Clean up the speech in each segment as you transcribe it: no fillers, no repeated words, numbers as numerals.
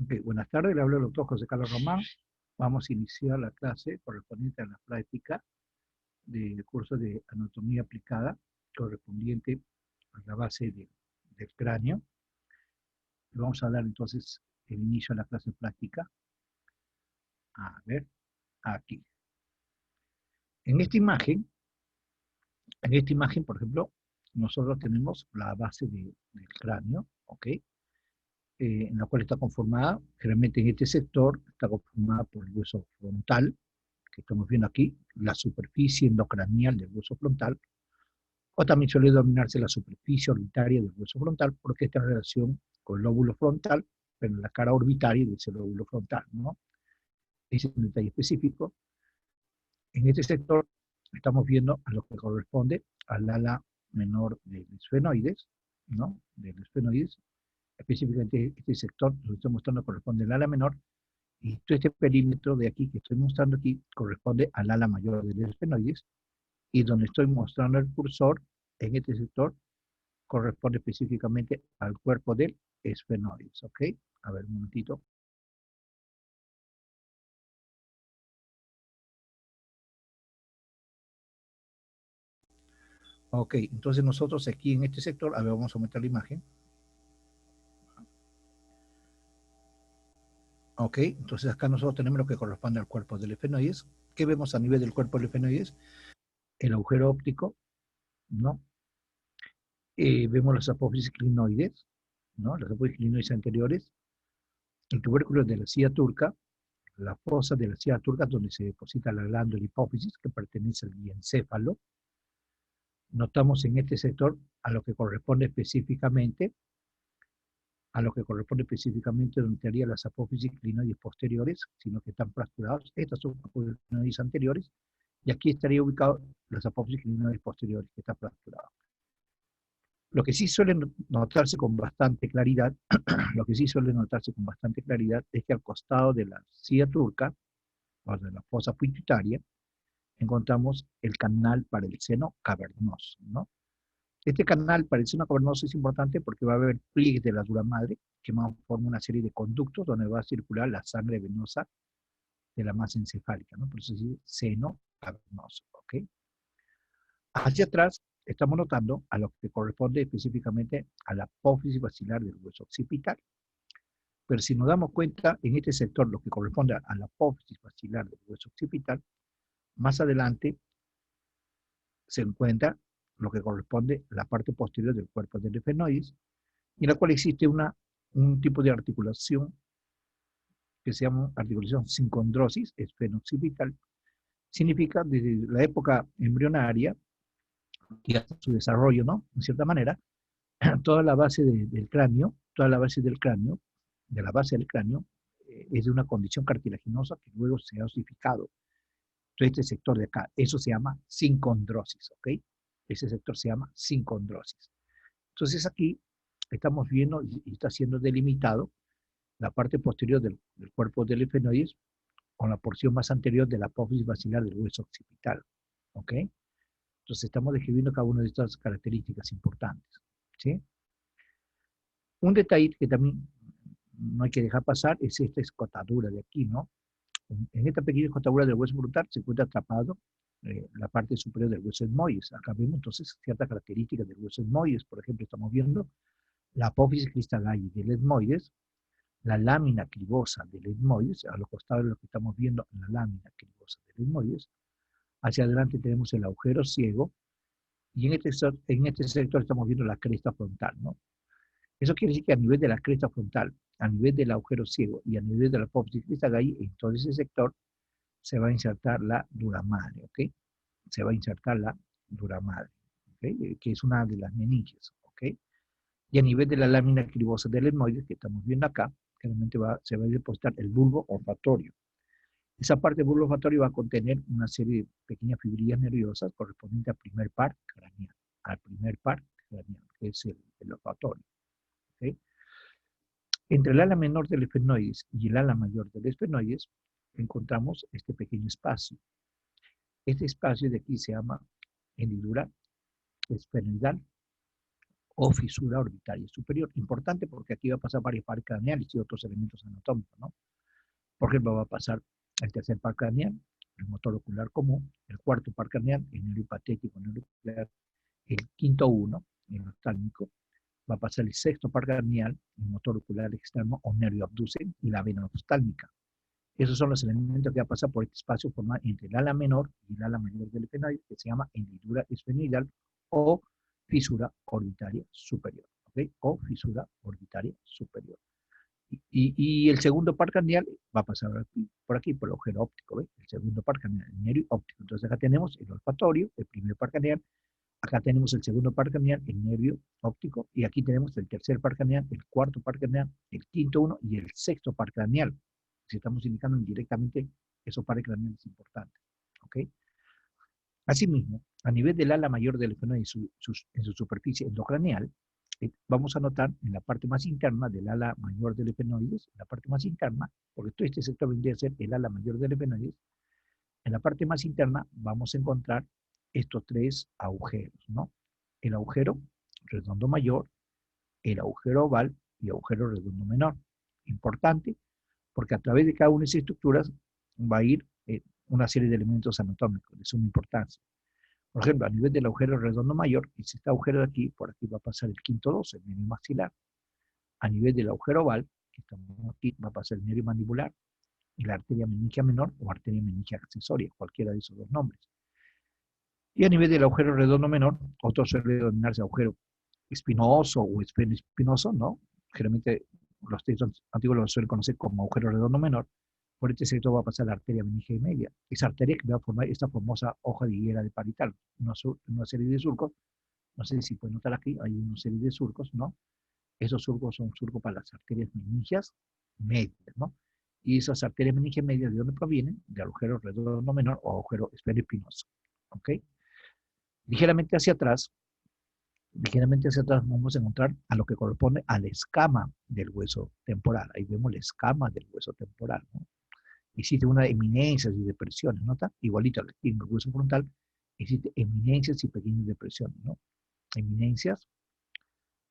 Ok, buenas tardes, le hablo al doctor José Carlos Román. Vamos a iniciar la clase correspondiente a la práctica del curso de anatomía aplicada, correspondiente a la base del cráneo. Y vamos a dar entonces el inicio a la clase práctica. A ver, aquí. En esta imagen, por ejemplo, nosotros tenemos la base del cráneo, ¿ok? En la cual está conformada, generalmente en este sector, está conformada por el hueso frontal, que estamos viendo aquí, la superficie endocranial del hueso frontal, o también suele dominarse la superficie orbitaria del hueso frontal, porque está en relación con el lóbulo frontal, pero en la cara orbitaria de ese lóbulo frontal, ¿no? Ese es un detalle específico. En este sector estamos viendo a lo que corresponde al ala menor del esfenoides, ¿no? Del esfenoides. Específicamente este sector, lo que estoy mostrando, corresponde al ala menor, y todo este perímetro de aquí que estoy mostrando aquí corresponde al ala mayor del esfenoides, y donde estoy mostrando el cursor en este sector corresponde específicamente al cuerpo del esfenoides, ¿ok? A ver, un momentito. Ok, entonces nosotros aquí en este sector, a ver, vamos a aumentar la imagen. Ok, entonces acá nosotros tenemos lo que corresponde al cuerpo del esfenoides. ¿Qué vemos a nivel del cuerpo del esfenoides? El agujero óptico, ¿no? Vemos las apófisis clinoides, ¿no? Las apófisis clinoides anteriores, el tubérculo de la silla turca, la fosa de la silla turca donde se deposita la glándula hipófisis que pertenece al diencéfalo. Notamos en este sector a lo que corresponde específicamente donde estarían las apófisis clinoides posteriores, sino que están fracturados. Estas son apófisis clinoides anteriores, y aquí estaría ubicado las apófisis clinoides posteriores, que están fracturados. Lo que sí suele notarse con bastante claridad, es que al costado de la silla turca, o de la fosa pituitaria, encontramos el canal para el seno cavernoso, ¿no? Este canal para el seno cavernoso es importante porque va a haber pliegues de la dura madre que forman una serie de conductos donde va a circular la sangre venosa de la masa encefálica, ¿no? Por eso se dice seno cavernoso, ¿ok? Hacia atrás estamos notando a lo que corresponde específicamente a la apófisis basilar del hueso occipital. Pero si nos damos cuenta, en este sector, lo que corresponde a la apófisis basilar del hueso occipital, más adelante se encuentra lo que corresponde a la parte posterior del cuerpo del esfenoides, en la cual existe un tipo de articulación que se llama articulación sincondrosis esfeno-occipital. Significa desde la época embrionaria y hasta su desarrollo, ¿no? En cierta manera, toda la base del cráneo, de la base del cráneo, es de una condición cartilaginosa que luego se ha osificado. Entonces, este sector de acá, eso se llama sincondrosis, ¿ok? Ese sector se llama sincondrosis. Entonces aquí estamos viendo y está siendo delimitado la parte posterior del cuerpo del esfenoides con la porción más anterior de la apófisis basilar del hueso occipital, ¿ok? Entonces estamos describiendo cada una de estas características importantes, ¿sí? Un detalle que también no hay que dejar pasar es esta escotadura de aquí, ¿no? En esta pequeña escotadura del hueso frontal se encuentra atrapado la parte superior del hueso etmoides. Acá vemos entonces ciertas características del hueso etmoides. Por ejemplo, estamos viendo la apófisis cristalalis del etmoides, la lámina clivosa del etmoides, a los costados de lo que estamos viendo, la lámina clivosa del etmoides. Hacia adelante tenemos el agujero ciego, y en este sector estamos viendo la cresta frontal, ¿no? Eso quiere decir que a nivel de la cresta frontal, a nivel del agujero ciego y a nivel de la apófisis cristalalis, en todo ese sector se va a insertar la dura madre, ¿ok? Se va a insertar la dura madre, ¿ok? Que es una de las meninges, ¿ok? Y a nivel de la lámina cribosa del etmoides, que estamos viendo acá, realmente se va a depositar el bulbo olfatorio. Esa parte del bulbo olfatorio va a contener una serie de pequeñas fibrillas nerviosas correspondientes al primer par craneal, que es el olfatorio, ¿ok? Entre el ala menor del esfenoides y el ala mayor del esfenoides encontramos este pequeño espacio. Este espacio de aquí se llama hendidura esfenoidal o fisura orbitaria superior. Importante porque aquí va a pasar varios pares craneales y otros elementos anatómicos, ¿no? Por ejemplo, va a pasar el tercer par craneal, el motor ocular común, el cuarto par craneal, el nervio hipatético neuronuclear, el quinto uno, el oftálmico, va a pasar el sexto par craneal, el motor ocular externo o nervio abducen y la vena oftálmica. Esos son los elementos que va a pasar por este espacio formado entre el ala menor y el ala mayor del esfenoide, que se llama hendidura esfenoidal o fisura orbitaria superior. ¿Okay? O fisura orbitaria superior. Y el segundo par craneal va a pasar por aquí, por el agujero óptico, ¿ves? El segundo par craneal, el nervio óptico. Entonces acá tenemos el olfatorio, el primer par craneal, acá tenemos el segundo par craneal, el nervio óptico, y aquí tenemos el tercer par craneal, el cuarto par craneal, el quinto uno y el sexto par craneal. Si estamos indicando indirectamente esos pares craneales importantes, ¿ok? Asimismo, a nivel del ala mayor del esfenoide en su superficie endocraneal, vamos a notar en la parte más interna del ala mayor del esfenoide, en la parte más interna, porque todo este sector vendría a ser el ala mayor del esfenoide, en la parte más interna vamos a encontrar estos tres agujeros, ¿no? El agujero redondo mayor, el agujero oval y el agujero redondo menor. Importante, porque a través de cada una de esas estructuras va a ir una serie de elementos anatómicos de suma importancia. Por ejemplo, a nivel del agujero redondo mayor, que es este agujero de aquí, por aquí va a pasar el quinto 12, el nervio maxilar. A nivel del agujero oval, que estamos aquí, va a pasar el nervio mandibular y la arteria meningia menor o arteria meningia accesoria, cualquiera de esos dos nombres. Y a nivel del agujero redondo menor, otro suele denominarse agujero espinoso o esfenoespinoso, ¿no? Generalmente los textos antiguos lo suelen conocer como agujero redondo menor. Por este sector va a pasar la arteria meningia media. Esa arteria que va a formar esta famosa hoja de higuera de parital, una serie de surcos. No sé si pueden notar aquí, hay una serie de surcos, ¿no? Esos surcos son surcos para las arterias meningias medias, ¿no? Y esas arterias meningias medias, ¿de dónde provienen? Del agujero redondo menor o agujero esfenoespinoso, ¿ok? Ligeramente hacia atrás vamos a encontrar a lo que corresponde a la escama del hueso temporal. Ahí vemos la escama del hueso temporal, ¿no? Existe una eminencia y depresiones, ¿nota? Igualito que en el hueso frontal, existe eminencias y pequeñas depresiones, ¿no? Eminencias,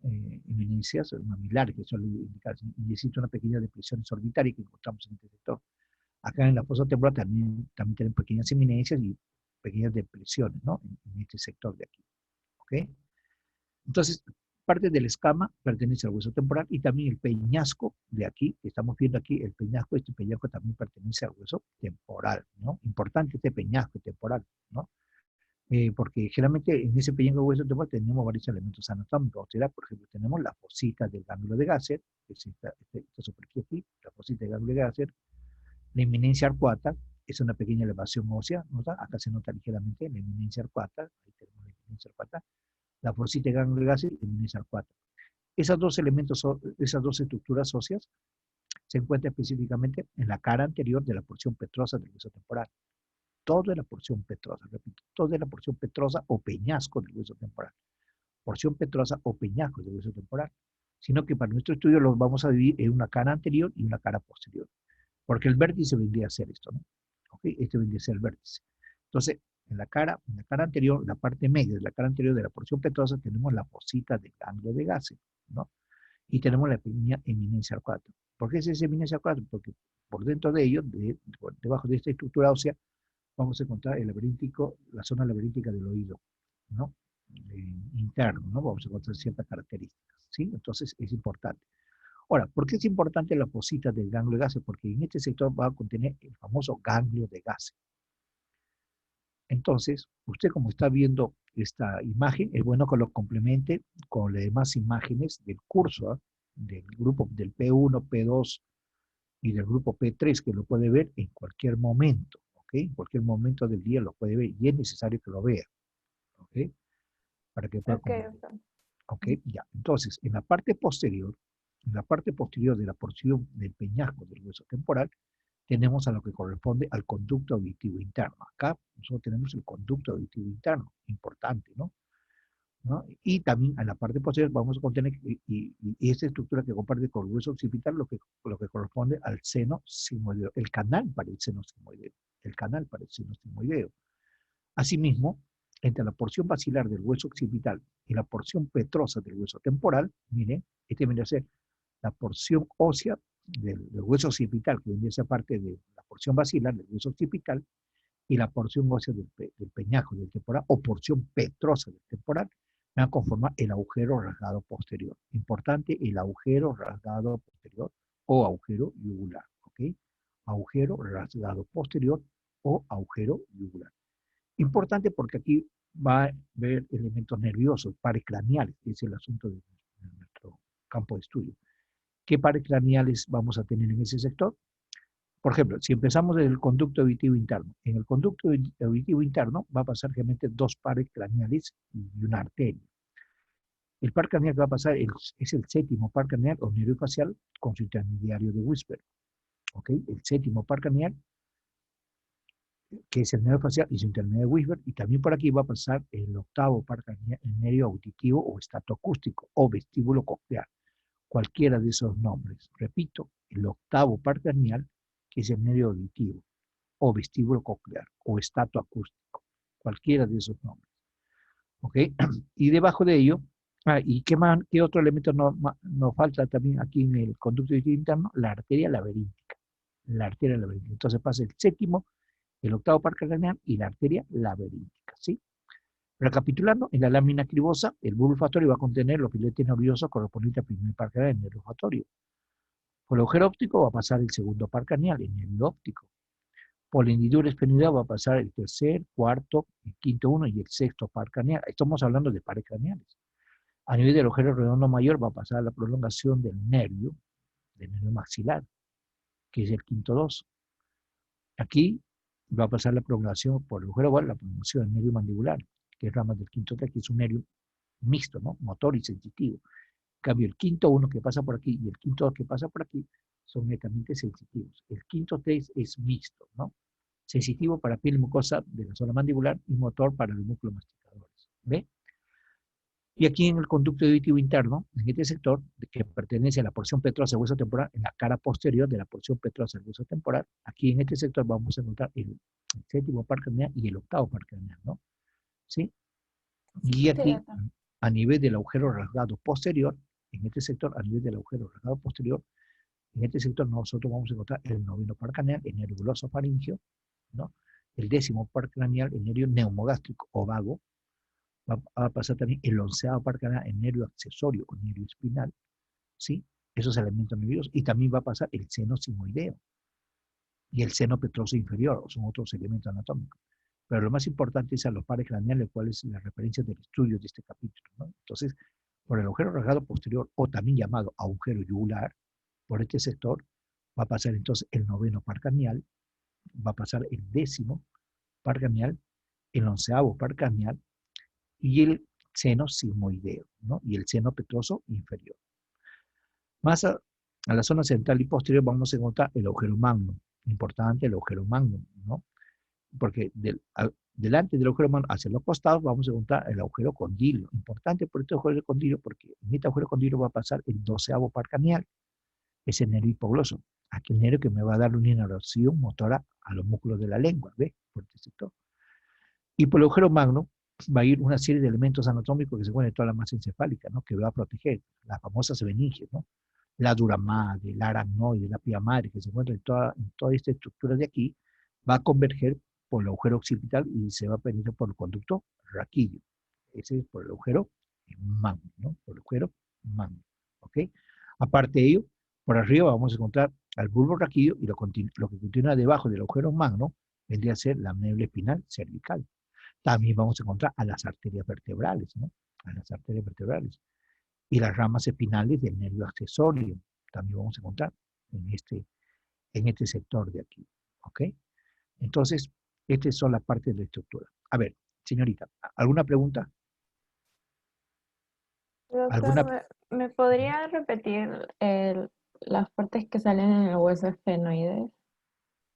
eminencias mamilares, que suelen indicar, y existe una pequeña depresión orbitaria que encontramos en este sector. Acá en la fosa temporal también tienen pequeñas eminencias y pequeñas depresiones, ¿no? En este sector de aquí, ¿ok? Entonces, parte de la escama pertenece al hueso temporal y también el peñasco de aquí, que estamos viendo aquí, este peñasco también pertenece al hueso temporal, ¿no? Importante este peñasco temporal, ¿no? Porque generalmente en ese peñasco del hueso temporal tenemos varios elementos anatómicos. O sea, por ejemplo, tenemos la fosita del gángulo de Gasser, que es esta superficie aquí, la fosita del gángulo de Gasser, la eminencia arcuata, es una pequeña elevación ósea, ¿nota? Acá se nota ligeramente la eminencia arcuata, ahí tenemos la eminencia arcuata, la fosita de ganglio de Gasser y la eminencia arcuata. Esas dos elementos, esas dos estructuras óseas se encuentran específicamente en la cara anterior de la porción petrosa del hueso temporal. Toda la porción petrosa, repito, toda la porción petrosa o peñasco del hueso temporal. Porción petrosa o peñasco del hueso temporal. Sino que para nuestro estudio los vamos a dividir en una cara anterior y una cara posterior. Porque el vértice vendría a ser esto, ¿no? ¿Okay? Este vendría a ser el vértice. Entonces, en la cara anterior, la parte media de la cara anterior de la porción petrosa, tenemos la fosita del ganglio de Gasser, ¿no? Y tenemos la pequeña eminencia arcuata. ¿Por qué es esa eminencia arcuata? Porque por dentro de ello, debajo de esta estructura ósea, vamos a encontrar la zona laberíntica del oído, ¿no? Interno, ¿no? Vamos a encontrar ciertas características, ¿sí? Entonces es importante. Ahora, ¿por qué es importante la fosita del ganglio de Gasser? Porque en este sector va a contener el famoso ganglio de Gasser. Entonces, usted como está viendo esta imagen, es bueno que lo complemente con las demás imágenes del curso, ¿eh? Del grupo del P1, P2 y del grupo P3, que lo puede ver en cualquier momento, ¿ok? En cualquier momento del día lo puede ver y es necesario que lo vea, ¿ok? Para que pueda Okay, comprender, okay. ¿ok? Ya, entonces, en la parte posterior de la porción del peñasco del hueso temporal, tenemos a lo que corresponde al conducto auditivo interno. Acá nosotros tenemos el conducto auditivo interno, importante, ¿no? ¿No? Y también en la parte posterior vamos a contener y esta estructura que comparte con el hueso occipital lo que corresponde al seno sigmoideo, el canal para el seno sigmoideo, el canal para el seno sigmoideo. Asimismo, entre la porción basilar del hueso occipital y la porción petrosa del hueso temporal, miren, este viene a ser la porción ósea del hueso occipital, que viene a ser parte de la porción basilar del hueso occipital, y la porción ósea del peñasco del temporal, o porción petrosa del temporal, van a conformar el agujero rasgado posterior. Importante, el agujero rasgado posterior o agujero yugular, ¿ok? Agujero rasgado posterior o agujero yugular. Importante porque aquí va a haber elementos nerviosos, pares craneales, que es el asunto de nuestro campo de estudio. ¿Qué pares craneales vamos a tener en ese sector? Por ejemplo, si empezamos desde el conducto auditivo interno, en el conducto auditivo interno va a pasar generalmente dos pares craneales y una arteria. El par craneal que va a pasar es el séptimo par craneal o nervio facial con su intermediario de Whisper. ¿Ok? El séptimo par craneal, que es el nervio facial y su intermediario de Whisper, y también por aquí va a pasar el octavo par craneal, el nervio auditivo o estatoacústico o vestíbulo coclear, cualquiera de esos nombres. Repito, el octavo par craneal, que es el nervio auditivo o vestíbulo coclear o estatoacústico, cualquiera de esos nombres. ¿Ok? Y debajo de ello, ¿y qué otro elemento nos falta también aquí en el conducto auditivo interno? La arteria laberíntica. La arteria laberíntica. Entonces pasa el séptimo, el octavo par craneal y la arteria laberíntica, ¿sí? Recapitulando, en la lámina cribosa, el bulbo olfatorio va a contener los filetes nerviosos correspondientes al primer par craneal, el nervio olfatorio. Por el agujero óptico va a pasar el segundo par craneal, el nervio óptico. Por la hendidura esfenoidal va a pasar el tercer, cuarto, el quinto uno y el sexto par craneal. Estamos hablando de pares craneales. A nivel del agujero redondo mayor va a pasar la prolongación del nervio maxilar, que es el quinto 2. Aquí va a pasar la prolongación por el agujero oval, la prolongación del nervio mandibular, que es rama del quinto 3, que es un nervio mixto, ¿no? Motor y sensitivo. En cambio, el quinto 1 que pasa por aquí y el quinto 2 que pasa por aquí son netamente sensitivos. El quinto 3 es mixto, ¿no? Sensitivo para piel y mucosa de la zona mandibular y motor para los músculos masticadores. ¿Ve? Y aquí en el conducto auditivo interno, en este sector, que pertenece a la porción petrosa del hueso temporal, en la cara posterior de la porción petrosa del hueso temporal, aquí en este sector vamos a encontrar el séptimo par craneal y el octavo par craneal, ¿no? ¿Sí? Y aquí, Cierto. a nivel del agujero rasgado posterior, en este sector, a nivel del agujero rasgado posterior, en este sector nosotros vamos a encontrar el noveno par craneal, el nervio glosofaringeo, ¿no? El décimo par craneal, el nervio neumogástrico o vago. Va a pasar también el onceavo par craneal, el nervio accesorio o nervio espinal, ¿sí? Esos elementos nerviosos. Y también va a pasar el seno sigmoideo y el seno petroso inferior, son otros elementos anatómicos. Pero lo más importante es a los pares craneales, cuál es la referencia del estudio de este capítulo, ¿no? Entonces, por el agujero rasgado posterior, o también llamado agujero yugular, por este sector, va a pasar entonces el noveno par craneal, va a pasar el décimo par craneal, el onceavo par craneal y el seno sigmoideo, ¿no? Y el seno petroso inferior. Más a la zona central y posterior vamos a encontrar el agujero magno, importante el agujero magno, ¿no? Porque delante del agujero magno hacia los costados vamos a encontrar el agujero condilo, importante por este agujero condilo porque en este agujero condilo va a pasar el doceavo par craneal, es el nervio hipogloso, aquel nervio que me va a dar una inervación motora a los músculos de la lengua, ¿ves? Por este sector. Y por el agujero magno va a ir una serie de elementos anatómicos que se encuentran en toda la masa encefálica, ¿no? Que va a proteger, las famosas meninges, ¿no? La dura madre, la aracnoide, la pía madre, que se encuentra en toda esta estructura de aquí, va a converger por el agujero occipital y se va a penetrar por el conducto raquídeo. Ese es por el agujero magno, ¿no? Por el agujero magno, ¿ok? Aparte de ello, por arriba vamos a encontrar al bulbo raquídeo y lo que continúa debajo del agujero magno vendría a ser la médula espinal cervical. También vamos a encontrar a las arterias vertebrales, ¿no? A las arterias vertebrales. Y las ramas espinales del nervio accesorio. También vamos a encontrar en este sector de aquí. ¿Ok? Entonces, estas son las partes de la estructura. A ver, señorita, ¿alguna pregunta? Doctor, ¿Alguna? ¿me podría repetir las partes que salen en el hueso esfenoide?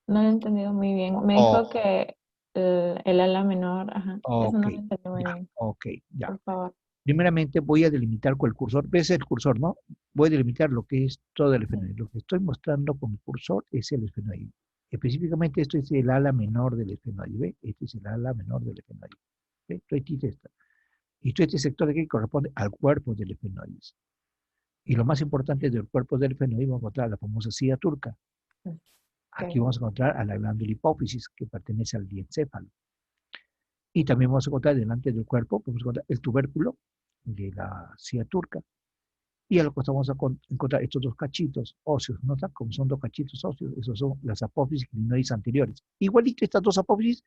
No lo he entendido muy bien. Me dijo Oh, que el ala menor, ajá, eso ok, no lo entendí muy ya, bien, ok, ya. por favor. Primeramente voy a delimitar con el cursor. ¿Ves el cursor, no? Voy a delimitar lo que es todo el Sí. esfenoide. Lo que estoy mostrando con el cursor es el esfenoide. Específicamente esto es el ala menor del esfenoide. ¿Ve? Este es el ala menor del esfenoide. ¿Ok? Todo esta. Y todo este sector de aquí corresponde al cuerpo del esfenoides. Y lo más importante del cuerpo del esfenoides vamos a encontrar la famosa silla turca. Aquí Ok. vamos a encontrar a la glándula hipófisis, que pertenece al diencéfalo. Y también vamos a encontrar delante del cuerpo, vamos a encontrar el tubérculo de la silla turca. Y a lo que vamos a encontrar estos dos cachitos óseos, ¿nota? Como son dos cachitos óseos, esos son las apófisis clinoides anteriores. Igualito estas dos apófisis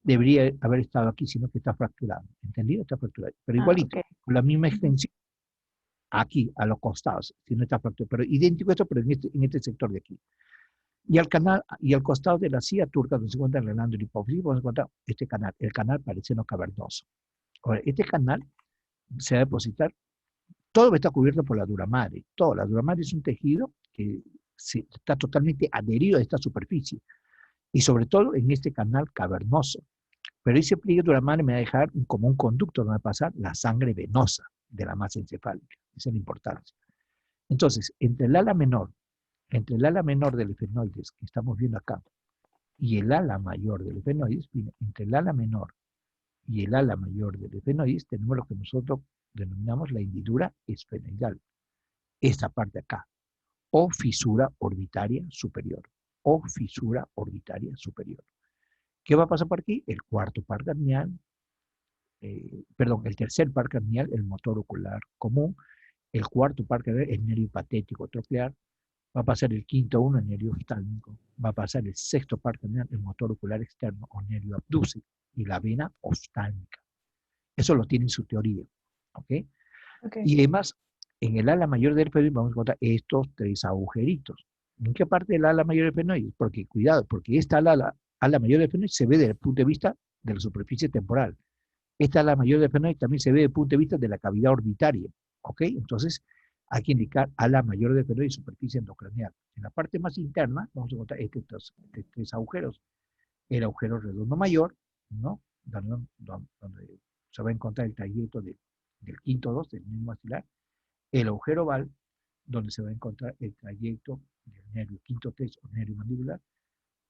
debería haber estado aquí, sino que está fracturado. ¿Entendido? Está fracturado. Pero Ah, igualito, ok. con la misma Ujú. extensión aquí, a los costados, si no está fracturado. Pero idéntico esto, pero en este sector de aquí. Y al canal, y al costado de la silla turca, donde se encuentra la glándula hipófisis, vamos a encontrar este canal, el canal pariseno cavernoso. Ahora, este canal se va a depositar, todo está cubierto por la dura madre. Todo, la dura madre es un tejido que está totalmente adherido a esta superficie. Y sobre todo en este canal cavernoso. Pero ese pliegue dura madre me va a dejar como un conducto donde va a pasar la sangre venosa de la masa encefálica. Esa es la importancia. Entonces, entre el ala menor del esfenoides que estamos viendo acá y el ala mayor del esfenoides, entre el ala menor y el ala mayor del esfenoides tenemos lo que nosotros denominamos la hendidura esfenoidal, esta parte acá, o fisura orbitaria superior, o fisura orbitaria superior. ¿Qué va a pasar por aquí? El cuarto par craneal, el tercer par craneal, el motor ocular común, el cuarto par craneal, el nervio patético troclear, va a pasar el quinto uno, el nervio oftálmico, va a pasar el sexto par craneal, el motor ocular externo o nervio abducens y la vena oftálmica. Eso lo tiene en su teoría, ¿ok? Ok. Y además, en el ala mayor del esfenoide vamos a encontrar estos tres agujeritos. ¿En qué parte del ala mayor del esfenoide? Porque, cuidado, porque esta ala mayor del esfenoide se ve desde el punto de vista de la superficie temporal. Esta ala mayor del esfenoide también se ve desde el punto de vista de la cavidad orbitaria, ¿ok? Entonces, hay que indicar ala mayor del esfenoide y superficie endocraneal. En la parte más interna vamos a encontrar estos tres agujeros. El agujero redondo mayor, ¿no? Donde se va a encontrar el trayecto del quinto 2 del nervio maxilar, el agujero oval, donde se va a encontrar el trayecto del nervio quinto 3 o nervio mandibular,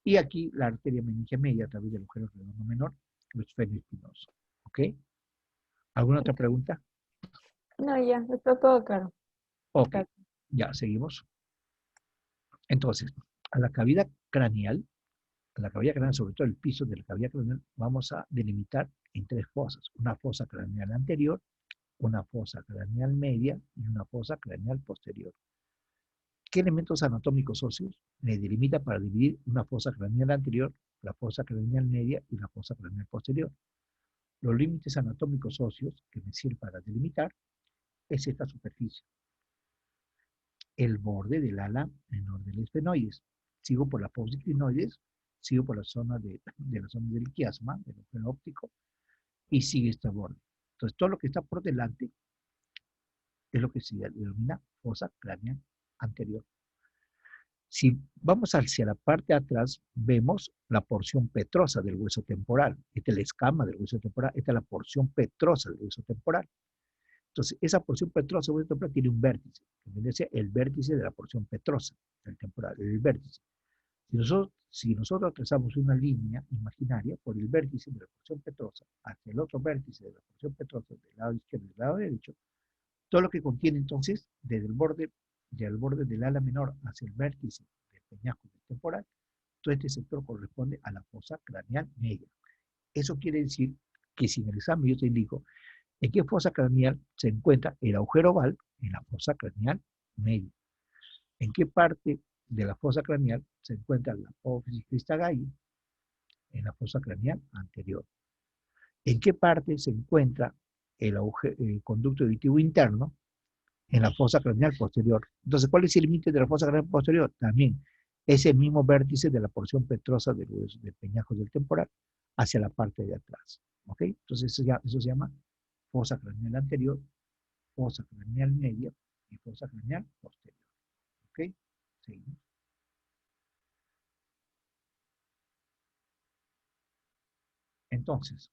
y aquí la arteria meningia media a través del agujero redondo menor, el esfeno espinoso. ¿Ok? ¿Alguna otra Ok. pregunta? No, ya, está todo claro. Ok, Gracias. ya seguimos. Entonces, a la cavidad craneal, sobre todo el piso de la cavidad craneal, vamos a delimitar en tres fosas. Una fosa craneal anterior, una fosa craneal media y una fosa craneal posterior. ¿Qué elementos anatómicos óseos me delimita para dividir una fosa craneal anterior, la fosa craneal media y la fosa craneal posterior? Los límites anatómicos óseos que me sirven para delimitar es esta superficie, el borde del ala menor del esfenoides. Sigo por la apófisis clinoides, sigo por la zona la zona del quiasma, del agujero óptico, y sigue este borde. Entonces, todo lo que está por delante es lo que se denomina fosa craneal anterior. Si vamos hacia la parte de atrás, vemos la porción petrosa del hueso temporal. Esta es la escama del hueso temporal, esta es la porción petrosa del hueso temporal. Entonces, esa porción petrosa del hueso temporal tiene un vértice, que viene a ser el vértice de la porción petrosa del temporal, el vértice. Si nosotros trazamos una línea imaginaria por el vértice de la porción petrosa hacia el otro vértice de la porción petrosa del lado izquierdo y del lado derecho, todo lo que contiene entonces, desde el borde del ala menor hacia el vértice del peñasco del temporal, todo este sector corresponde a la fosa craneal media. Eso quiere decir que si en el examen yo te indico en qué fosa craneal se encuentra el agujero oval, en la fosa craneal media. En qué parte de la fosa craneal se encuentra la apófisis crista galli, en la fosa craneal anterior. En qué parte se encuentra el conducto auditivo interno, en la fosa craneal posterior. Entonces, ¿cuál es el límite de la fosa craneal posterior? También es el mismo vértice de la porción petrosa del peñasco del temporal hacia la parte de atrás. ¿Ok? Entonces, eso se llama fosa craneal anterior, fosa craneal media y fosa craneal posterior. ¿Ok? Seguimos. Entonces,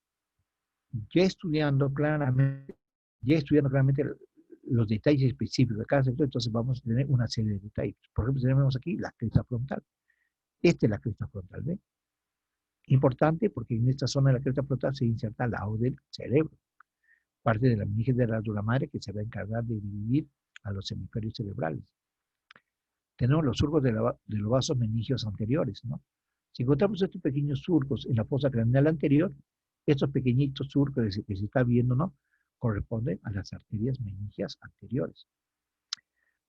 ya estudiando claramente, los detalles específicos de cada sector, entonces vamos a tener una serie de detalles. Por ejemplo, tenemos aquí la cresta frontal. Esta es la cresta frontal, ¿ve? Importante porque en esta zona de la cresta frontal se inserta al lado del cerebro, parte de la meninge de la dura madre que se va a encargar de dividir a los hemisferios cerebrales. Tenemos los surcos de los vasos meningios anteriores, ¿no? Si encontramos estos pequeños surcos en la fosa craneal anterior, estos pequeñitos surcos que se está viendo, ¿no? Corresponden a las arterias meningias anteriores.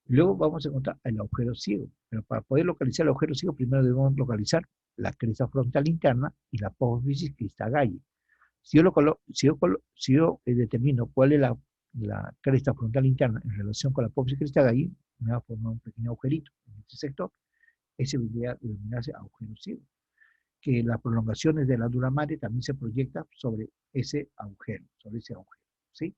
Luego vamos a encontrar el agujero ciego, pero para poder localizar el agujero ciego, primero debemos localizar la cresta frontal interna y la apófisis crista galli. Si yo determino cuál es la cresta frontal interna en relación con la apófisis crista galli, me va a formar un pequeño agujerito en este sector. Ese debería denominarse agujero ciego, que las prolongaciones de la dura madre también se proyectan sobre ese agujero, ¿sí?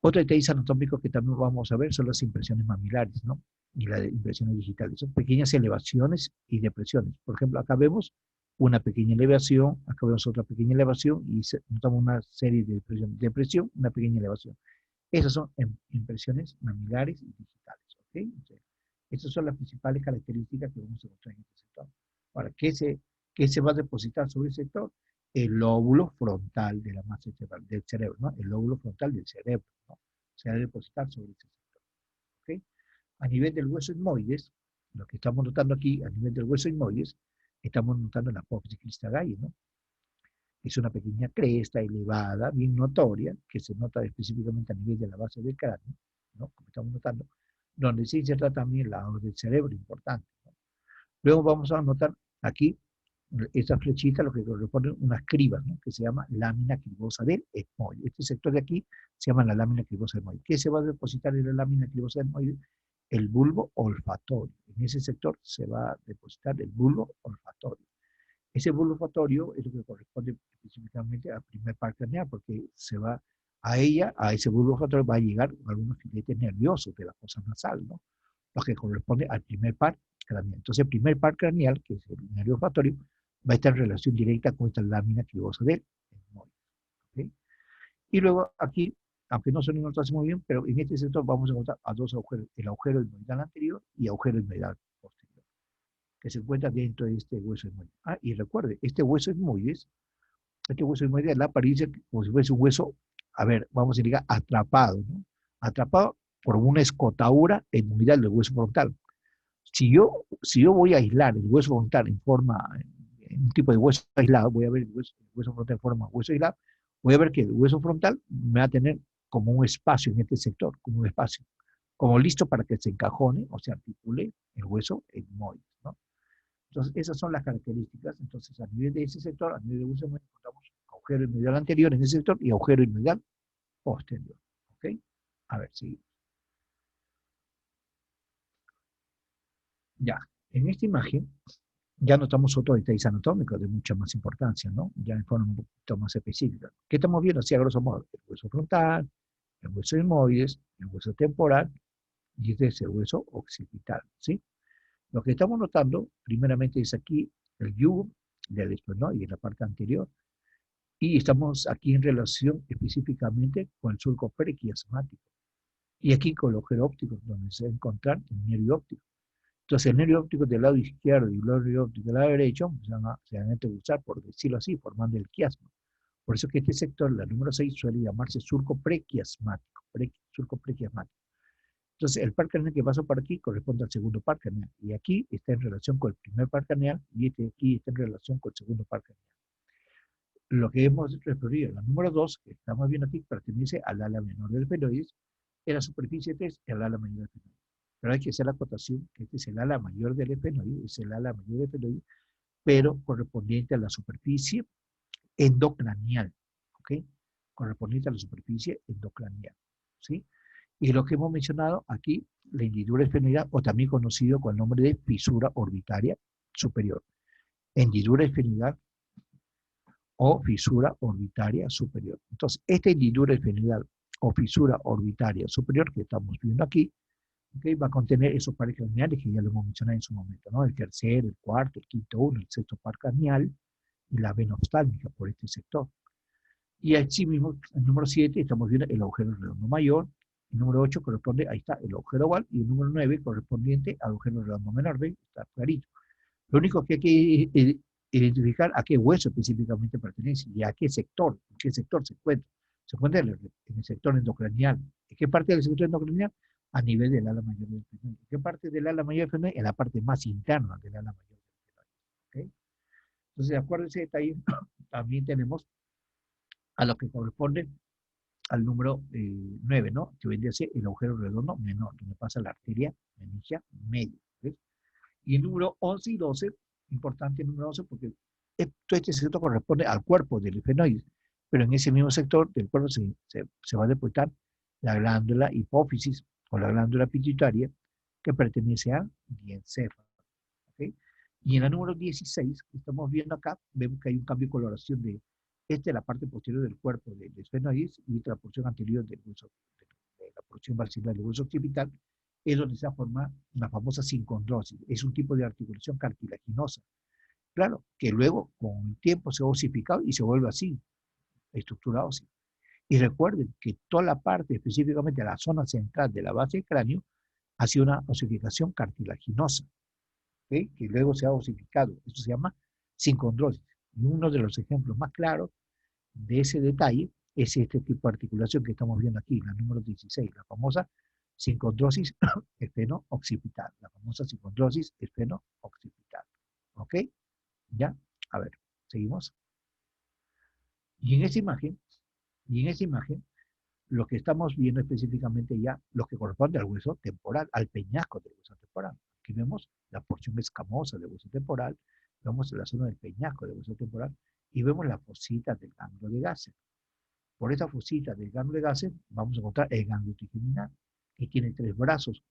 Otro detalle anatómico que también vamos a ver son las impresiones mamilares, ¿no? Y las impresiones digitales. Son pequeñas elevaciones y depresiones. Por ejemplo, acá vemos una pequeña elevación, acá vemos otra pequeña elevación y notamos una serie de depresión, una pequeña elevación. Esas son impresiones mamilares y digitales, ¿ok? Entonces, estas son las principales características que vamos a encontrar en este sector. Ahora, ¿qué se va a depositar sobre el sector? El lóbulo frontal de la masa cerebral, del cerebro, ¿no? El lóbulo frontal del cerebro, ¿no? Se va a depositar sobre ese sector, ¿ok? A nivel del hueso etmoides, lo que estamos notando aquí, a nivel del hueso etmoides, estamos notando la apófisis crista galli, ¿no? Es una pequeña cresta elevada, bien notoria, que se nota específicamente a nivel de la base del cráneo, ¿no? Como estamos notando, donde se inserta también el lado del cerebro importante, ¿no? Luego vamos a notar aquí esta flechita, lo que corresponde a unas cribas, ¿no? Que se llama lámina cribosa del etmoide. Este sector de aquí se llama la lámina cribosa del etmoide. ¿Qué se va a depositar en la lámina cribosa del etmoide? El bulbo olfatorio. En ese sector se va a depositar el bulbo olfatorio. Ese bulbo olfatorio es lo que corresponde específicamente al primer par craneal, porque se va a ese bulbo olfatorio va a llegar algunos filetes nerviosos de la fosa nasal, ¿no? Lo que corresponde al primer par craneal. Entonces, el primer par craneal, que es el nervio olfatorio, va a estar en relación directa con esta lámina cribosa del etmoide, ¿okay? Y luego aquí, aunque no se nos hace muy bien, pero en este sector vamos a encontrar a dos agujeros, el agujero etmoidal anterior y agujero etmoidal posterior, que se encuentra dentro de este hueso etmoide. Ah, y recuerde, este hueso etmoide la apariencia como si fuese un hueso, a ver, vamos a decir, atrapado, ¿no? Atrapado por una escotadura etmoidal del hueso frontal. Si yo voy a aislar el hueso frontal en un tipo de hueso aislado, voy a ver el hueso frontal en forma de hueso aislado, voy a ver que el hueso frontal me va a tener como un espacio en este sector, como un espacio, como listo para que se encajone o se articule el hueso etmoide, ¿no? Entonces, esas son las características. Entonces, a nivel de ese sector, a nivel de hueso etmoide, encontramos agujero etmoidal anterior en ese sector y agujero etmoidal posterior, ¿ok? A ver, sí. Ya, en esta imagen ya notamos otros detalles anatómicos de mucha más importancia, ¿no? Ya en forma un poquito más específica. ¿Qué estamos viendo? Así a grosso modo, el hueso frontal, el hueso etmoides, el hueso temporal y este es el hueso occipital, ¿sí? Lo que estamos notando, primeramente, es aquí el yugo del esplenoide en la parte anterior y estamos aquí en relación específicamente con el surco prequiasmático y aquí con el agujero óptico, donde se va a encontrar el nervio óptico. Entonces, el nervio óptico del lado izquierdo y el nervio óptico del lado derecho se van a entrelazar, por decirlo así, formando el quiasma. Por eso que este sector, la número 6, suele llamarse surco prequiasmático. Surco prequiasmático. Entonces, el par craneal que pasó por aquí corresponde al segundo par craneal. Y aquí está en relación con el primer par craneal y este aquí está en relación con el segundo par craneal. Lo que hemos referido, la número 2, que estamos viendo aquí, pertenece al ala menor del esfenoides, en la superficie 3, el ala mayor del esfenoides. Pero hay que hacer la acotación que este es el ala mayor del esfenoide, es el ala mayor del esfenoide, pero correspondiente a la superficie endocranial, ¿ok? Correspondiente a la superficie endocranial, ¿sí? Y lo que hemos mencionado aquí, la hendidura esfenoidal, o también conocido con el nombre de fisura orbitaria superior. Hendidura esfenoidal o fisura orbitaria superior. Entonces, esta hendidura esfenoidal o fisura orbitaria superior que estamos viendo aquí, ¿okay? Va a contener esos pares craneales que ya lo hemos mencionado en su momento, ¿no? El tercer, el cuarto, el quinto uno, el sexto par craneal y la vena oftálmica por este sector. Y así mismo, el número 7, estamos viendo el agujero redondo mayor, el número 8 corresponde, ahí está, el agujero oval, y el número 9 correspondiente al agujero redondo menor, ¿ven? Está clarito. Lo único que hay que identificar a qué hueso específicamente pertenece y a en qué sector se encuentra. Se encuentra en el sector endocranial. ¿En qué parte del sector endocranial? A nivel del ala mayor del fenoide. ¿En qué parte del ala mayor del fenoide? En la parte más interna del ala mayor del fenoide. ¿Okay? Entonces, de acuerdo a ese detalle, también tenemos a lo que corresponde al número 9, ¿no? Que vendría a ser el agujero redondo menor, donde pasa la arteria meningia media. ¿Ves? Y el número 11 y 12, importante el número 11 porque este sector corresponde al cuerpo del efenoide, pero en ese mismo sector del cuerpo se va a depositar la glándula hipófisis o la glándula pituitaria que pertenece al diencéfalo. ¿Okay? Y en la número 16, que estamos viendo acá, vemos que hay un cambio de coloración de la parte posterior del cuerpo del esfenoides y la porción anterior del hueso, de la porción basilar del hueso occipital, es donde se forma la famosa sincondrosis. Es un tipo de articulación cartilaginosa. Claro, que luego con el tiempo se ha osificado y se vuelve así, estructura ósea. Y recuerden que toda la parte, específicamente la zona central de la base del cráneo, ha sido una osificación cartilaginosa, ¿okay? Que luego se ha osificado. Esto se llama sincondrosis. Y uno de los ejemplos más claros de ese detalle es este tipo de articulación que estamos viendo aquí, la número 16, la famosa sincondrosis esfeno-occipital. La famosa sincondrosis esfeno-occipital. ¿Ok? ¿Ya? A ver, seguimos. Y en esa imagen, lo que estamos viendo específicamente ya, lo que corresponde al hueso temporal, al peñasco del hueso temporal. Aquí vemos la porción escamosa del hueso temporal, vemos la zona del peñasco del hueso temporal y vemos la fosita del ganglio de Gassen. Por esta fosita del ganglio de Gassen vamos a encontrar el ganglio trigeminal, que tiene 3 brazos.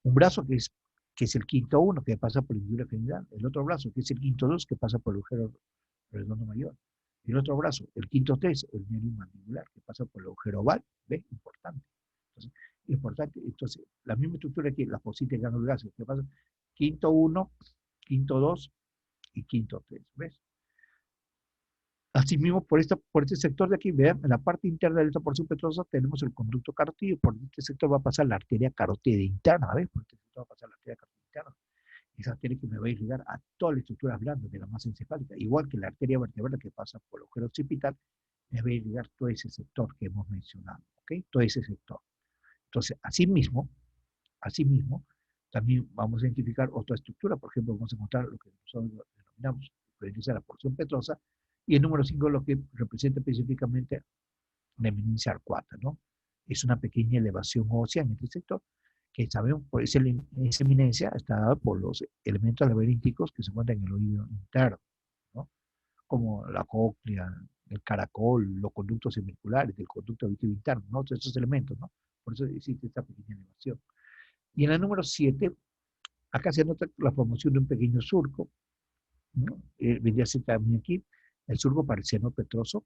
Un brazo que es el quinto 1, que pasa por el hendidura genital. El otro brazo, que es el quinto 2, que pasa por el agujero redondo mayor. Y el otro brazo, el quinto 3, el nervio mandibular, que pasa por el agujero oval. ¿Ves? Importante. Entonces, la misma estructura que la fosita del ganglio de Gassen, que pasa quinto 1, quinto 2 y quinto 3. ¿Ves? Asimismo, por este sector de aquí, vean, en la parte interna de esta porción petrosa tenemos el conducto carotídeo. Por este sector va a pasar la arteria carotídea interna, ¿ves? Por este sector va a pasar la arteria carotídea interna. Esa arteria que me va a irrigar a todas las estructuras blandas de la masa encefálica, igual que la arteria vertebral que pasa por el agujero occipital, me va a irrigar todo ese sector que hemos mencionado, ¿ok? Todo ese sector. Entonces, asimismo, también vamos a identificar otra estructura. Por ejemplo, vamos a encontrar lo que nosotros denominamos la porción petrosa, y el número 5 lo que representa específicamente la eminencia arcuata, ¿no? Es una pequeña elevación ósea en este sector que sabemos, por esa eminencia está dada por los elementos laberínticos que se encuentran en el oído interno, ¿no? Como la cóclea, el caracol, los conductos semiculares del conducto auditivo interno, ¿no? Todos esos elementos, ¿no? Por eso existe esta pequeña elevación. Y en el número 7, acá se nota la formación de un pequeño surco, ¿no? Vendría a ser también aquí el surco para el seno petroso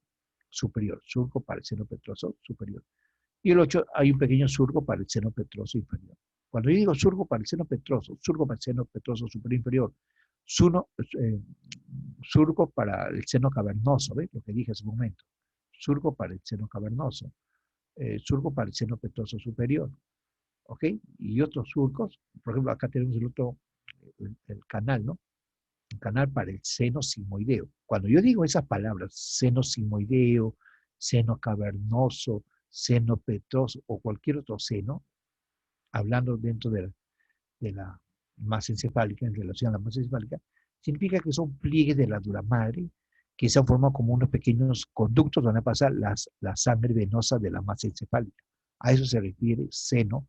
superior, surco para el seno petroso superior. Y el 8, hay un pequeño surco para el seno petroso inferior. Cuando yo digo surco para el seno petroso superior inferior, eh, surco para el seno cavernoso, ¿ves? Lo que dije hace un momento. Surco para el seno cavernoso, surco para el seno petroso superior, ¿ok? Y otros surcos, por ejemplo, acá tenemos el otro, el canal, ¿no? Un canal para el seno sigmoideo. Cuando yo digo esas palabras, seno sigmoideo, seno cavernoso, seno petroso o cualquier otro seno, hablando dentro de la masa encefálica, en relación a la masa encefálica, significa que son pliegues de la dura madre que se han formado como unos pequeños conductos donde pasa la sangre venosa de la masa encefálica. A eso se refiere seno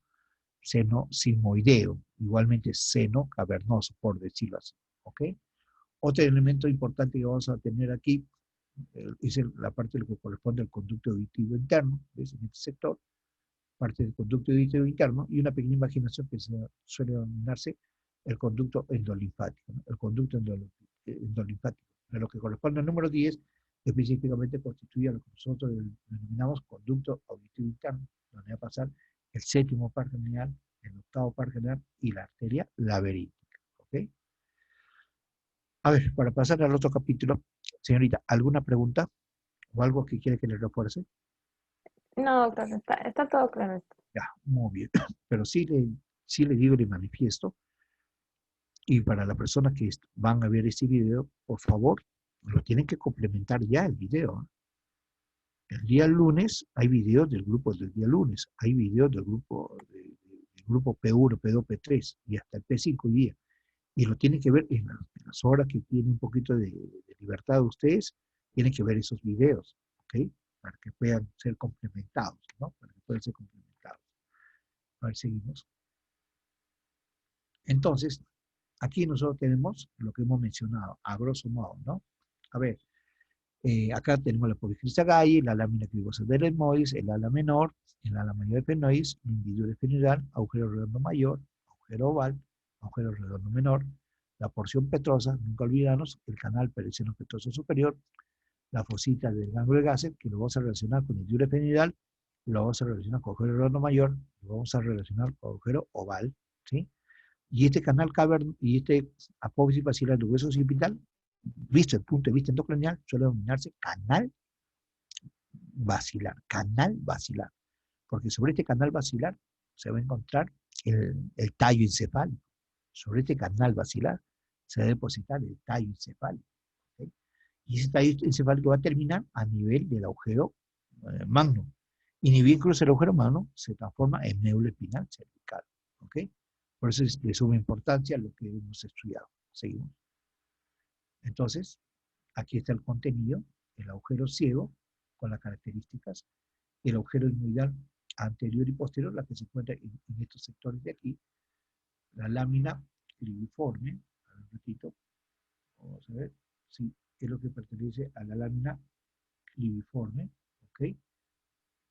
sigmoideo, igualmente seno cavernoso, por decirlo así. ¿Ok? Otro elemento importante que vamos a tener aquí es la parte de lo que corresponde al conducto auditivo interno, ¿ves? En este sector, parte del conducto auditivo interno, y una pequeña imaginación que suele denominarse el conducto endolinfático, ¿no? El conducto endolinfático. En lo que corresponde al número 10, específicamente constituye lo que nosotros denominamos conducto auditivo interno, donde va a pasar el séptimo par general, el octavo par general y la arteria laberíntica. ¿Ok? A ver, para pasar al otro capítulo, señorita, ¿alguna pregunta o algo que quiere que le refuerce? No, doctor, está todo claro. Ya, muy bien. Pero sí le digo y le manifiesto, y para las personas que van a ver este video, por favor, lo tienen que complementar ya el video. El día lunes hay videos del grupo del día lunes, hay videos del grupo P1, P2, P3 y hasta el P5 hoy día. Y lo tienen que ver en las horas que tienen un poquito de libertad de ustedes, tienen que ver esos videos, ¿ok? Para que puedan ser complementados, ¿no? Para que puedan ser complementados. A ver, seguimos. Entonces, aquí nosotros tenemos lo que hemos mencionado, a grosso modo, ¿no? A ver, acá tenemos la policrista Gay, la lámina cribosa del etmoides, el ala menor, el ala mayor de penoides, el individuo esfenoidal, agujero redondo mayor, agujero oval, agujero redondo menor, la porción petrosa, nunca olvidarnos, el canal periseno petroso superior, la fosita del ganglio de Gasser, que lo vamos a relacionar con el individuo esfenoidal, lo vamos a relacionar con agujero redondo mayor, lo vamos a relacionar con agujero oval, ¿sí? Y este canal cavernoso y este apófisis basilar del hueso occipital, visto desde el punto de vista endocranial, suele denominarse canal basilar, porque sobre este canal basilar se va a encontrar el tallo encefálico. Sobre este canal basilar se va a depositar el tallo encefálico. ¿Okay? Y ese tallo encefálico va a terminar a nivel del agujero magno. Y ni bien cruza el agujero magno, se transforma en médula espinal cervical. ¿Okay? Por eso es de suma importancia lo que hemos estudiado. Seguimos. Entonces, aquí está el contenido, el agujero ciego, con las características, el agujero etmoidal anterior y posterior, la que se encuentra en estos sectores de aquí, la lámina libiforme, a ver, un ratito, vamos a ver, sí, es lo que pertenece a la lámina libiforme, ¿ok?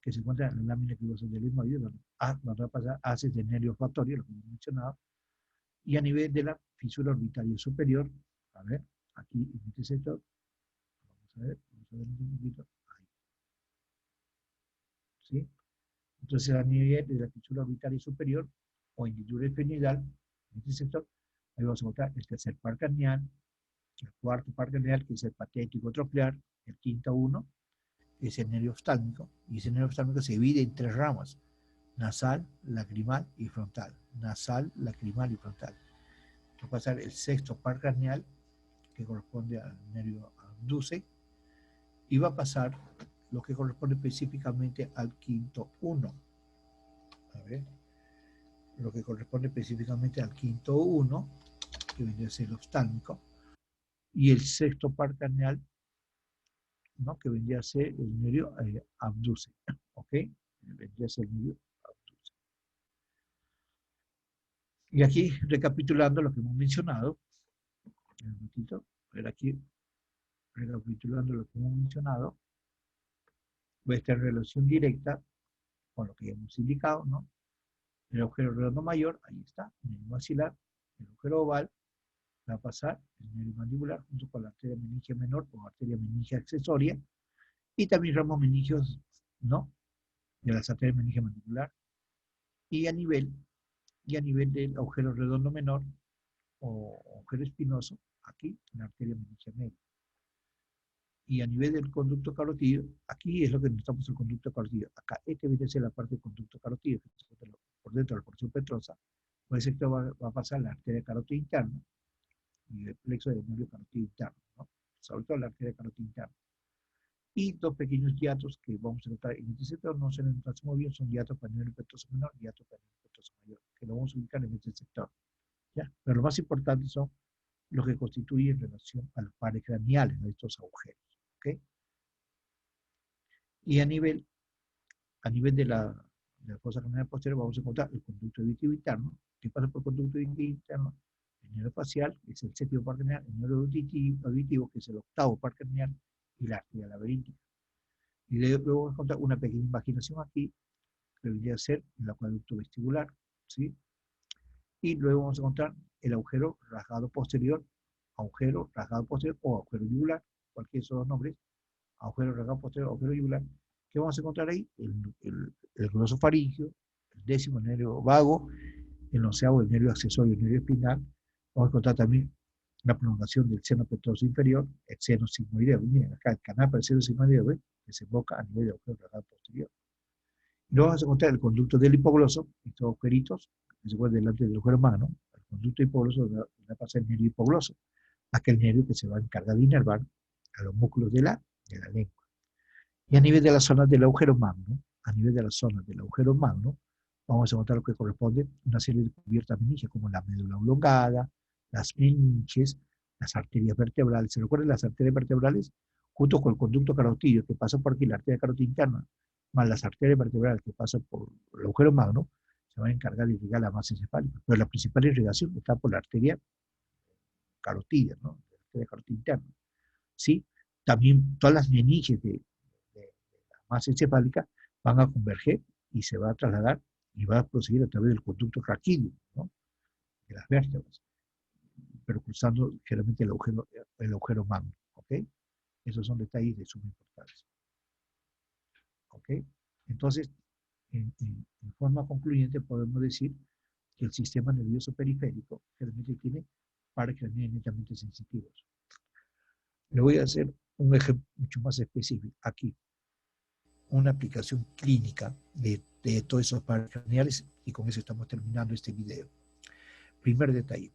Que se encuentra en la lámina cribosa del etmoide, donde va a pasar haces de nervio olfatorio, lo que hemos mencionado, y a nivel de la fisura orbitaria superior, a ver, aquí en este sector, vamos a ver un poquito, ahí, ¿sí? Entonces, a nivel de la fisura orbitaria superior o hendidura esfenoidal, en este sector, ahí vamos a encontrar el tercer par craneal, el cuarto par craneal, que es el patético troclear, el quinto uno, que es el nervio oftálmico, y ese nervio oftálmico se divide en tres ramas, nasal, lacrimal y frontal. Nasal, lacrimal y frontal. Va a pasar el sexto par craneal, que corresponde al nervio abduce, y va a pasar lo que corresponde específicamente al quinto uno. A ver, lo que corresponde específicamente al quinto uno, que vendría a ser el oftálmico, y el sexto par craneal, ¿no? Que vendría a ser el nervio abduce, ¿ok? Vendría a ser el nervio abduce. Y aquí, recapitulando lo que hemos mencionado, un momentito, a ver aquí, recapitulando lo que hemos mencionado, va a estar en relación directa con lo que ya hemos indicado, ¿no? El agujero redondo mayor, ahí está, el nervio maxilar, el agujero oval, va a pasar el nervio mandibular junto con la arteria meningia menor o arteria meningia accesoria, y también ramos meningios, ¿no? De las arterias meningia mandibular, y a nivel del agujero redondo menor o agujero espinoso, aquí, en la arteria meningia media. Y a nivel del conducto carotídeo, aquí es lo que necesitamos el conducto carotídeo. Acá, este viene a ser la parte del conducto carotídeo, que está por dentro de la porción petrosa. Por ese sector va a pasar la arteria carótida interna y el plexo del nervio carotídeo interno, ¿no? Sobre todo la arteria carótida interna. Y dos pequeños hiatos que vamos a notar en este sector, no se nos notan muy bien, son hiatos para el nervio petroso menor y hiatos para el nervio petroso mayor, que lo vamos a ubicar en este sector. ¿Ya? Pero lo más importante son los que constituyen en relación a los pares craneales de estos agujeros. ¿Okay? Y a nivel de la fosa craneal posterior vamos a encontrar el conducto auditivo interno. ¿Qué pasa por el conducto auditivo interno? El nervio facial, que es el séptimo par craneal, el nervio auditivo, que es el octavo par craneal, y la arteria laberíntica. Y luego vamos a encontrar una pequeña imaginación aquí, que debería ser el acueducto vestibular, ¿sí? Y luego vamos a encontrar el agujero rasgado posterior o agujero yugular, cualquiera de esos dos nombres, agujero rasgado posterior, agujero yugular. ¿Qué vamos a encontrar ahí? El glosofaringio, el décimo nervio vago, el onceavo el nervio accesorio, el nervio espinal. Vamos a encontrar también la prolongación del seno petroso inferior, el seno sigmoideo. Miren, acá el canal para el seno sigmoideo, ¿ves? Desemboca a nivel de agujero rasgado posterior. Y luego vamos a encontrar el conducto del hipogloso, estos agujeritos, que se encuentran delante del agujero magno, el conducto hipogloso va a pasar el nervio hipogloso, aquel nervio que se va a encargar de inervar a los músculos de la lengua. Y a nivel de las zonas del agujero magno, a nivel de las zonas del agujero magno, vamos a encontrar lo que corresponde a una serie de cubiertas meninges, como la médula oblongada, las meninges, las arterias vertebrales. ¿Se recuerdan las arterias vertebrales? Junto con el conducto carotídeo que pasa por aquí, la arteria carótida interna, más las arterias vertebrales que pasan por el agujero magno, se van a encargar de irrigar la masa encefálica. Pero la principal irrigación está por la arteria carotídea, ¿no? La arteria carótida interna. ¿Sí? También todas las meninges de la masa encefálica van a converger y se va a trasladar y va a proseguir a través del conducto raquídeo, ¿no? De las vértebras, pero cruzando generalmente el agujero magno. ¿Ok? Esos son detalles de suma importancia. ¿Ok? Entonces, en forma concluyente podemos decir que el sistema nervioso periférico generalmente tiene pares craneales netamente sensitivos. Le voy a hacer un ejemplo mucho más específico aquí. Una aplicación clínica de todos esos pares craneales y con eso estamos terminando este video. Primer detalle.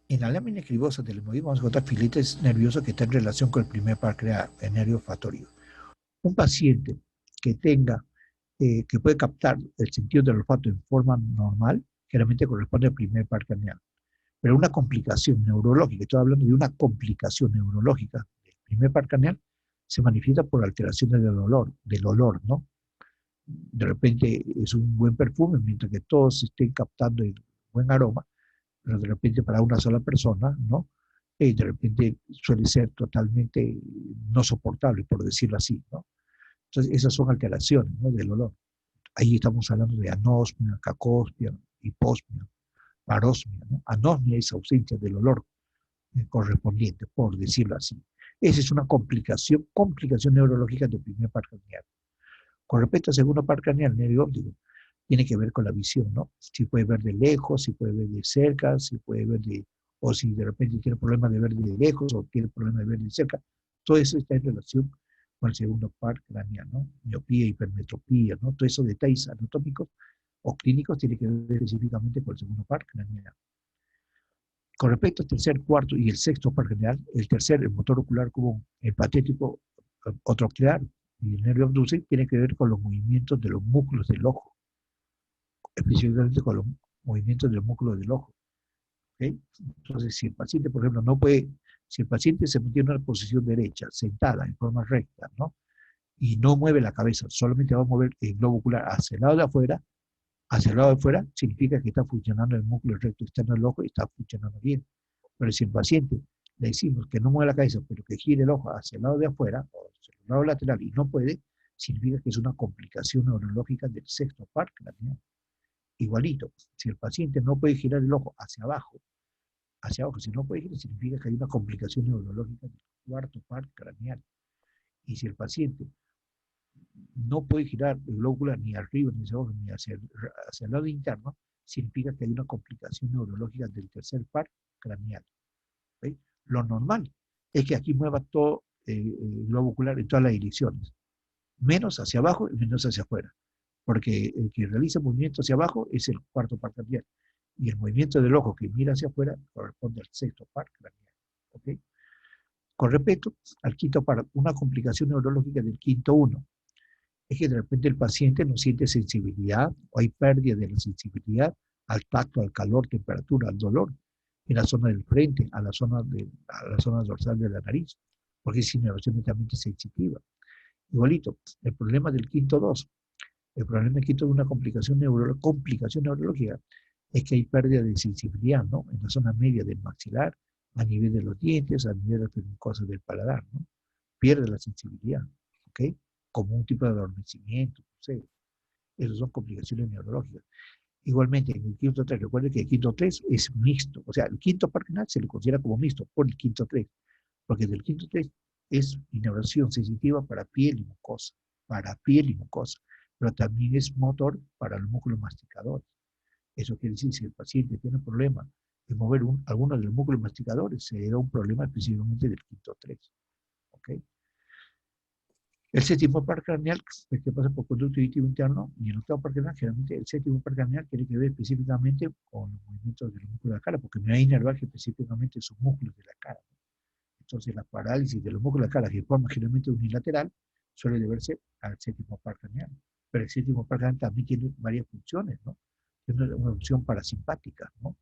En la lámina escribosa del hemodinamo vamos a encontrar filetes nerviosos que están en relación con el primer par craneal, el nervio olfatorio. Un paciente que tenga, que puede captar el sentido del olfato en forma normal, generalmente corresponde al primer par craneal. Pero una complicación neurológica, estoy hablando de una complicación neurológica del primer par craneal, se manifiesta por alteraciones del olor, ¿no? De repente es un buen perfume, mientras que todos estén captando el buen aroma, pero de repente para una sola persona, ¿no? De repente suele ser totalmente no soportable, por decirlo así, ¿no? Entonces, esas son alteraciones, ¿no? Del olor. Ahí estamos hablando de anosmia, cacospia, hiposmia, parosmia, ¿no? Anosmia es ausencia del olor correspondiente, por decirlo así. Esa es una complicación neurológica del primer par craneal. Con respecto al segundo par craneal, nervio óptico, tiene que ver con la visión, ¿no? Si puede ver de lejos, si puede ver de cerca, si puede ver de, o si de repente tiene problemas de ver de lejos o tiene problemas de ver de cerca. Todo eso está en relación con el segundo par craneal, ¿no? Miopía, hipermetropía, ¿no? Todos esos detalles anatómicos o clínicos tienen que ver específicamente con el segundo par craneal. Con respecto al tercer, cuarto y el sexto par craneal, el tercer, el motor ocular común, el patético otroclear y el nervio abducens tiene que ver con los movimientos de los músculos del ojo, específicamente con los movimientos del músculo del ojo. ¿Okay? Entonces, si el paciente, por ejemplo, no puede, si el paciente se mantiene en una posición derecha, sentada, en forma recta, ¿no? Y no mueve la cabeza, solamente va a mover el globo ocular hacia el lado de afuera, hacia el lado de afuera, significa que está funcionando el músculo recto externo del ojo y está funcionando bien. Pero si el paciente le decimos que no mueve la cabeza, pero que gire el ojo hacia el lado de afuera, o hacia el lado lateral, y no puede, significa que es una complicación neurológica del sexto par craneal. Igualito, si el paciente no puede girar el ojo hacia abajo, si no puede girar, significa que hay una complicación neurológica del cuarto par craneal. Y si el paciente no puede girar el globo ocular ni arriba, ni hacia abajo, ni hacia el lado interno, significa que hay una complicación neurológica del tercer par craneal. ¿Okay? Lo normal es que aquí mueva todo el globo ocular en todas las direcciones, menos hacia abajo y menos hacia afuera, porque el que realiza movimiento hacia abajo es el cuarto par craneal, y el movimiento del ojo que mira hacia afuera corresponde al sexto par craneal. ¿Okay? Con respecto al quinto par, una complicación neurológica del quinto uno es que de repente el paciente no siente sensibilidad o hay pérdida de la sensibilidad al tacto, al calor, temperatura, al dolor en la zona del frente, a la zona dorsal de la nariz, porque es inervación netamente sensitiva. Igualito, el problema del quinto 2, el problema del quinto de una complicación neurológica es que hay pérdida de sensibilidad, ¿no? En la zona media del maxilar, a nivel de los dientes, a nivel de las mucosas del paladar, ¿no? Pierde la sensibilidad, ¿ok? Como un tipo de adormecimiento, no sé. Esas son complicaciones neurológicas. Igualmente, en el quinto 3, recuerden que el quinto 3 es mixto, o sea, el quinto par craneal se le considera como mixto por el quinto 3, porque del quinto 3 es inervación sensitiva para piel y mucosa, pero también es motor para los músculos masticadores. Eso quiere decir, si el paciente tiene problema de mover alguno de los músculos masticadores, se da un problema específicamente del quinto 3. ¿Okay? El séptimo par craneal, el que pasa por conducto auditivo interno, y el octavo par craneal, generalmente el séptimo par craneal tiene que ver específicamente con los movimientos de los músculos de la cara, porque me va a inervar específicamente esos músculos de la cara. Entonces, la parálisis de los músculos de la cara, que forma generalmente unilateral, suele deberse al séptimo par craneal. Pero el séptimo par craneal también tiene varias funciones, ¿no? Tiene una función parasimpática, ¿no?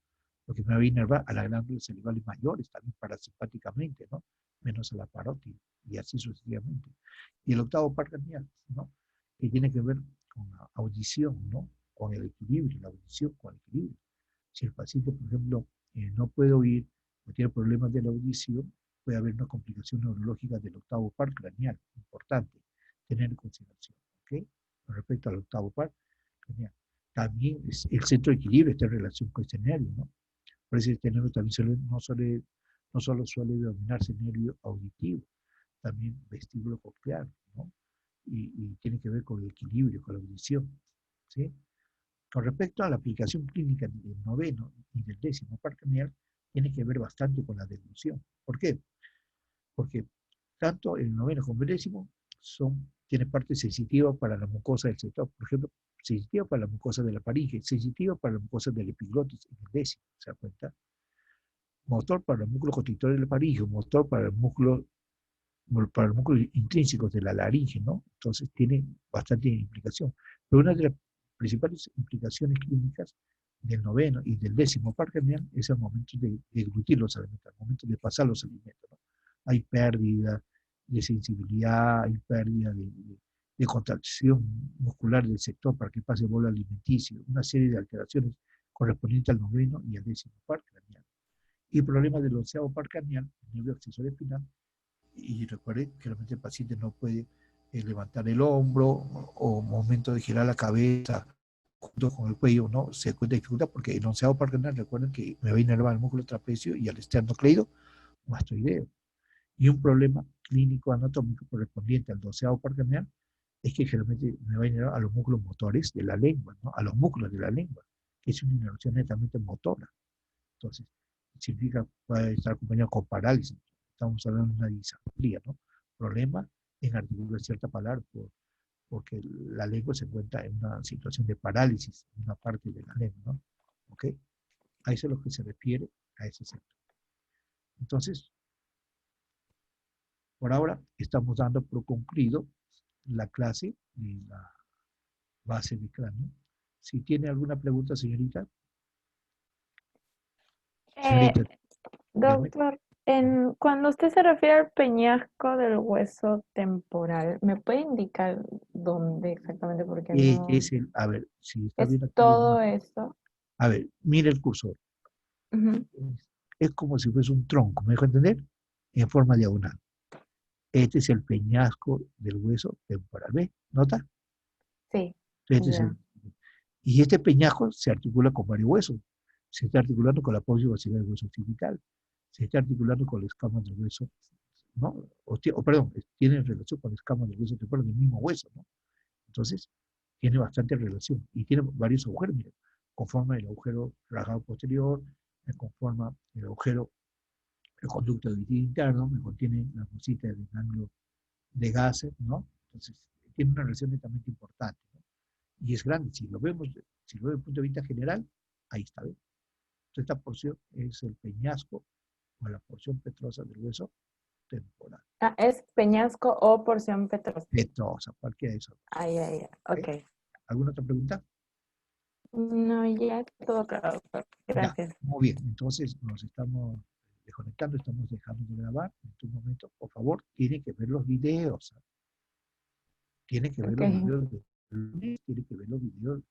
Porque me va a inervar a las glándulas salivales mayores, también parasimpáticamente, ¿no? Menos a la parótida, y así sucesivamente. Y el octavo par craneal, ¿no? Que tiene que ver con la audición, ¿no? Con el equilibrio, la audición con el equilibrio. Si el paciente, por ejemplo, no puede oír o tiene problemas de la audición, puede haber una complicación neurológica del octavo par craneal, importante tener en consideración, ¿ok? Con respecto al octavo par craneal. También el centro de equilibrio está en relación con este nervio, ¿no? Por eso este nervio también no solo suele denominarse nervio auditivo, también vestíbulo coclear, ¿no? Y tiene que ver con el equilibrio, con la audición, ¿sí? Con respecto a la aplicación clínica del noveno y del décimo par craneal, tiene que ver bastante con la deglución. ¿Por qué? Porque tanto el noveno como el décimo tiene parte sensitiva para la mucosa del sector. Por ejemplo, sensitiva para la mucosa de la faringe, sensitiva para la mucosa del epiglotis en el décimo, ¿se da cuenta? Motor para los músculos constrictores de la faringe, motor para los músculos intrínsecos de la laringe, ¿no? Entonces tiene bastante implicación. Pero una de las principales implicaciones clínicas del noveno y del décimo par craneal es el momento de deglutir los alimentos, el momento de pasar los alimentos, ¿no? Hay pérdida de sensibilidad, hay pérdida de contracción muscular del sector para que pase el bolo alimenticio, una serie de alteraciones correspondientes al noveno y al décimo par craneal. Y problemas del onceavo par craneal, el nervio accesorio espinal, y recuerde que realmente el paciente no puede levantar el hombro o momento de girar la cabeza junto con el cuello, ¿no? Se encuentra dificultad porque el onceavo par craneal, recuerden que me va a inervar el músculo trapecio y al esternocleido mastoideo. Y un problema clínico anatómico correspondiente al doceavo par craneal es que generalmente me va a inervar a los músculos motores de la lengua, ¿no? A los músculos de la lengua, que es una inervación netamente motora. Entonces, significa puede estar acompañado con parálisis. Estamos hablando de una disartría, ¿no? Problema en articular cierta palabra porque la lengua se encuentra en una situación de parálisis, en una parte de la lengua, ¿no? ¿Ok? A eso es lo que se refiere a ese sector. Entonces, por ahora estamos dando por concluido la clase de la base de cráneo. Si tiene alguna pregunta, señorita. Eh, Señorita, dígame. Doctor, cuando usted se refiere al peñasco del hueso temporal, ¿me puede indicar dónde exactamente? Porque no A ver, si está es viendo aquí la todo imagen. eso. A ver, mire el cursor. Ujú. Es como si fuese un tronco, ¿me dejo entender? En forma diagonal. Este es el peñasco del hueso temporal. ¿Ve? ¿Nota? Sí, Este es ya. y este peñasco se articula con varios huesos. Se está articulando con la apósito basilar del hueso occipital. Se está articulando con la escama del hueso, ¿no? Perdón, tiene relación con la escama del hueso temporal del mismo hueso, ¿no? Entonces, tiene bastante relación y tiene varios agujeros. Mira, conforma el agujero rajado posterior, conforma el agujero, el conducto de líquido interno, me contiene la fosita del ganglio de gases, ¿no? Entonces, tiene una relación netamente importante, ¿no? Y es grande. Si lo vemos desde el punto de vista general, ahí está, ¿ves? Entonces, esta porción es el peñasco o la porción petrosa del hueso temporal. Ah, es peñasco o porción petrosa. Petrosa, cualquiera de esos. Ay, ay, ay. ¿Okay? Ok. ¿Alguna otra pregunta? No, ya todo claro, doctor. Ya, Gracias. muy bien. Entonces, nos estamos desconectando, estamos dejando de grabar en este momento. Por favor, tienen que ver los videos. Tienen que ver Ok, los videos del lunes, tienen que ver los videos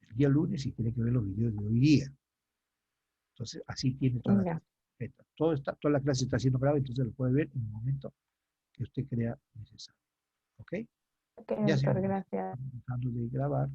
del día lunes y tienen que ver los videos de hoy día. Entonces, así tiene toda la ya. clase completa. Toda la clase está siendo grabada, entonces lo puede ver en el momento que usted crea necesario. ¿Ok? Ok, Ya, doctor, señor, gracias. estamos dejando de grabar.